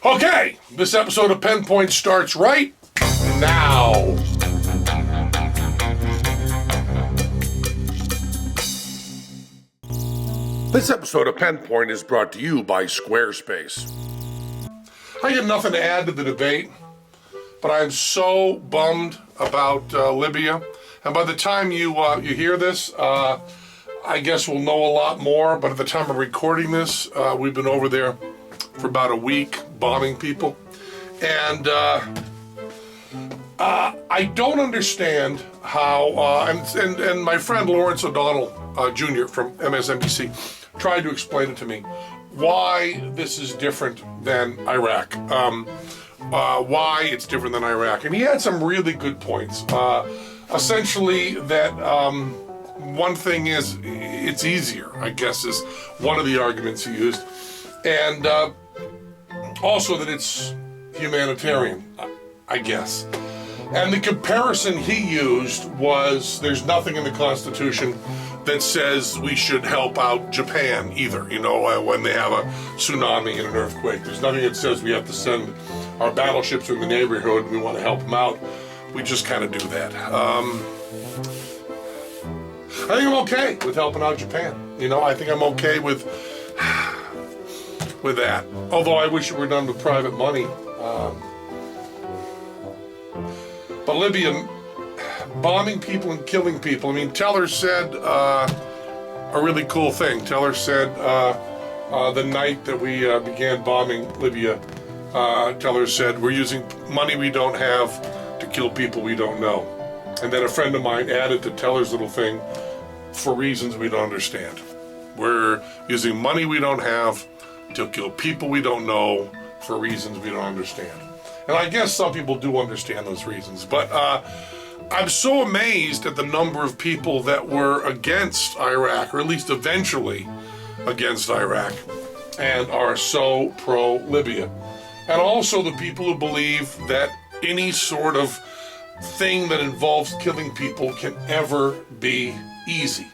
Okay, this episode of Penn Point starts right now. This episode of Penn Point is brought to you by Squarespace. I got nothing to add to the debate, but I'm so bummed about Libya. And by the time you hear this, I guess we'll know a lot more. But at the time of recording this, we've been over there for about a week bombing people. And I don't understand how, and my friend Lawrence O'Donnell Jr. from MSNBC tried to explain it to me, why this is different than Iraq, why it's different than Iraq. And he had some really good points. Essentially that one thing is, it's easier, I guess, is one of the arguments he used. And also that it's humanitarian, I guess. And the comparison he used was, there's nothing in the Constitution that says we should help out Japan either, when they have a tsunami and an earthquake. There's nothing that says we have to send our battleships in the neighborhood and we want to help them out. We just kind of do that. I think I'm okay with helping out Japan. I think I'm okay with that. Although I wish it were done with private money. But Libya, bombing people and killing people. Teller said a really cool thing. Teller said the night that we began bombing Libya, Teller said, we're using money we don't have to kill people we don't know. And then a friend of mine added to Teller's little thing, for reasons we don't understand. We're using money we don't have to kill people we don't know for reasons we don't understand. And I guess some people do understand those reasons, but I'm so amazed at the number of people that were against Iraq, or at least eventually against Iraq, and are so pro-Libya. And also the people who believe that any sort of thing that involves killing people can ever be easy.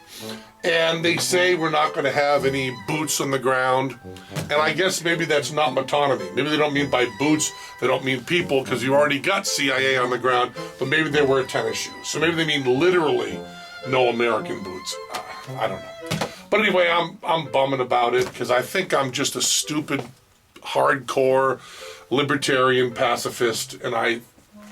And they say we're not going to have any boots on the ground. And I guess maybe that's not metonymy. Maybe they don't mean by boots, they don't mean people, because you already got CIA on the ground, but maybe they wear tennis shoes. So maybe they mean literally no American boots. I don't know. But anyway, I'm bumming about it, because I think I'm just a stupid, hardcore, libertarian pacifist, and I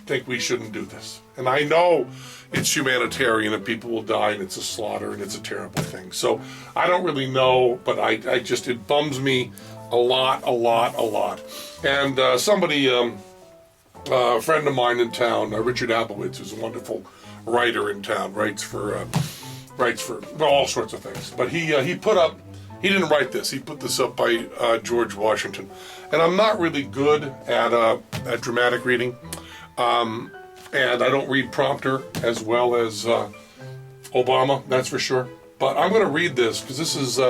think we shouldn't do this. And I know it's humanitarian and people will die and it's a slaughter and it's a terrible thing. So I don't really know, but I just, it bums me a lot. And somebody, a friend of mine in town, Richard Abowitz, who's a wonderful writer in town, writes for all sorts of things. But he didn't write this. He put this up by George Washington. And I'm not really good at dramatic reading. And I don't read prompter as well as Obama, that's for sure. But I'm going to read this because this is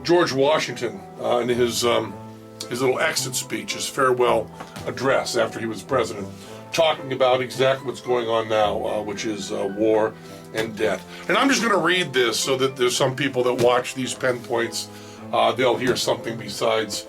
George Washington in his little exit speech, his farewell address after he was president, talking about exactly what's going on now, which is war and debt. And I'm just going to read this so that there's some people that watch these Penn Points, they'll hear something besides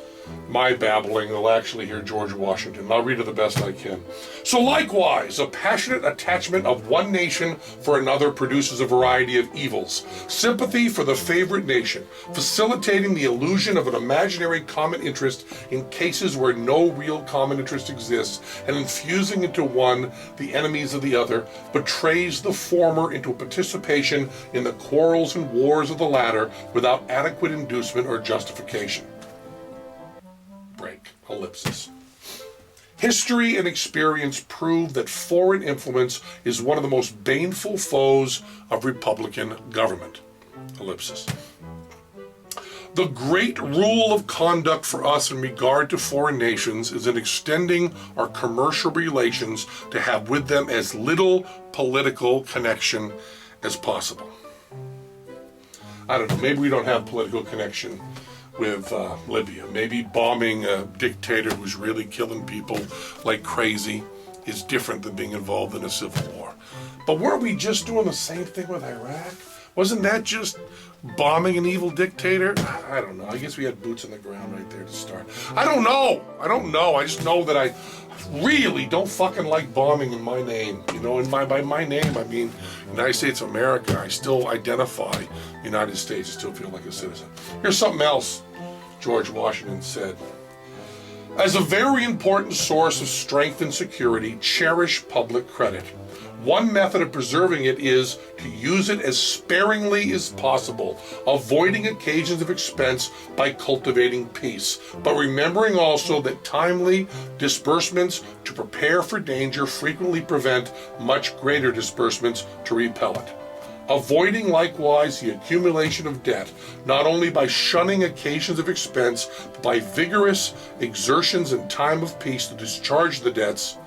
my babbling. They'll actually hear George Washington. I'll read it the best I can. So likewise, a passionate attachment of one nation for another produces a variety of evils. Sympathy for the favorite nation, facilitating the illusion of an imaginary common interest in cases where no real common interest exists, and infusing into one the enemies of the other, betrays the former into participation in the quarrels and wars of the latter without adequate inducement or justification. Break. Ellipsis. History and experience prove that foreign influence is one of the most baneful foes of Republican government. Ellipsis. The great rule of conduct for us in regard to foreign nations is in extending our commercial relations to have with them as little political connection as possible. I don't know, maybe we don't have political connection with Libya. Maybe bombing a dictator who's really killing people like crazy is different than being involved in a civil war. But weren't we just doing the same thing with Iraq? Wasn't that just bombing an evil dictator? I don't know. I guess we had boots on the ground right there to start. I don't know. I just know that I really don't fucking like bombing in my name. You know, by my name, I mean United States of America. I still identify United States. I still feel like a citizen. Here's something else George Washington said. As a very important source of strength and security, cherish public credit. One method of preserving it is to use it as sparingly as possible, avoiding occasions of expense by cultivating peace, but remembering also that timely disbursements to prepare for danger frequently prevent much greater disbursements to repel it. Avoiding likewise the accumulation of debt, not only by shunning occasions of expense, but by vigorous exertions in time of peace to discharge the debts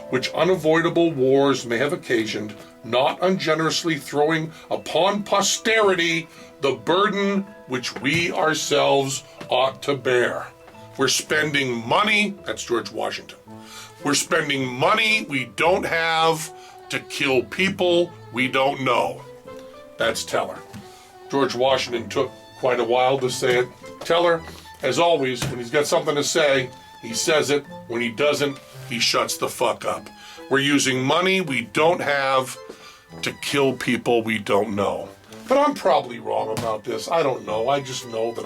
which unavoidable wars may have occasioned, not ungenerously throwing upon posterity the burden which we ourselves ought to bear. We're spending money, that's George Washington, we're spending money we don't have to kill people we don't know. That's Teller. George Washington took quite a while to say it. Teller, as always, when he's got something to say, he says it. When he doesn't, he shuts the fuck up. We're using money we don't have to kill people we don't know. But I'm probably wrong about this. I don't know. I just know that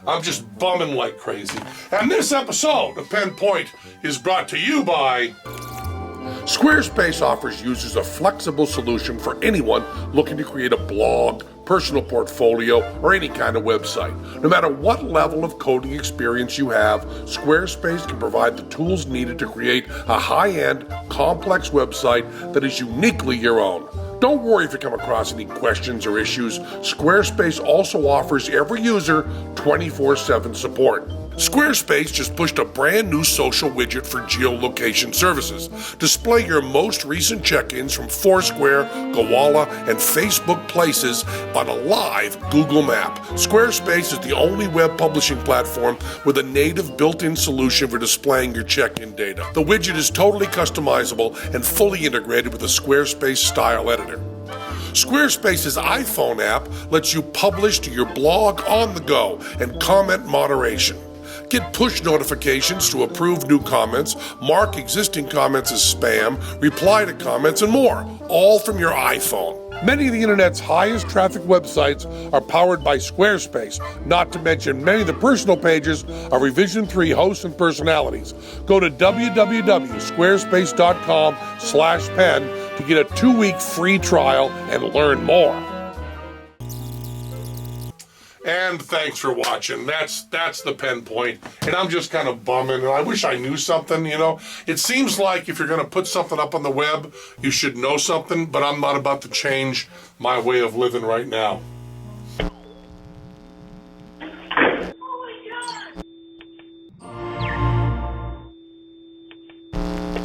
I'm just bumming like crazy. And this episode of Penn Point is brought to you by Squarespace. Offers users a flexible solution for anyone looking to create a blog, personal portfolio, or any kind of website. No matter what level of coding experience you have, Squarespace can provide the tools needed to create a high-end, complex website that is uniquely your own. Don't worry if you come across any questions or issues. Squarespace also offers every user 24/7 support. Squarespace just pushed a brand new social widget for geolocation services. Display your most recent check-ins from Foursquare, Gowalla, and Facebook Places on a live Google map. Squarespace is the only web publishing platform with a native built-in solution for displaying your check-in data. The widget is totally customizable and fully integrated with the Squarespace style editor. Squarespace's iPhone app lets you publish to your blog on the go and comment moderation. Get push notifications to approve new comments, mark existing comments as spam, reply to comments, and more, all from your iPhone. Many of the internet's highest traffic websites are powered by Squarespace, not to mention many of the personal pages of Revision 3 hosts and personalities. Go to www.squarespace.com/pen to get a 2-week free trial and learn more. And thanks for watching. That's the Penn Point. And I'm just kind of bumming, and I wish I knew something, you know. It seems like if you're going to put something up on the web, you should know something, but I'm not about to change my way of living right now.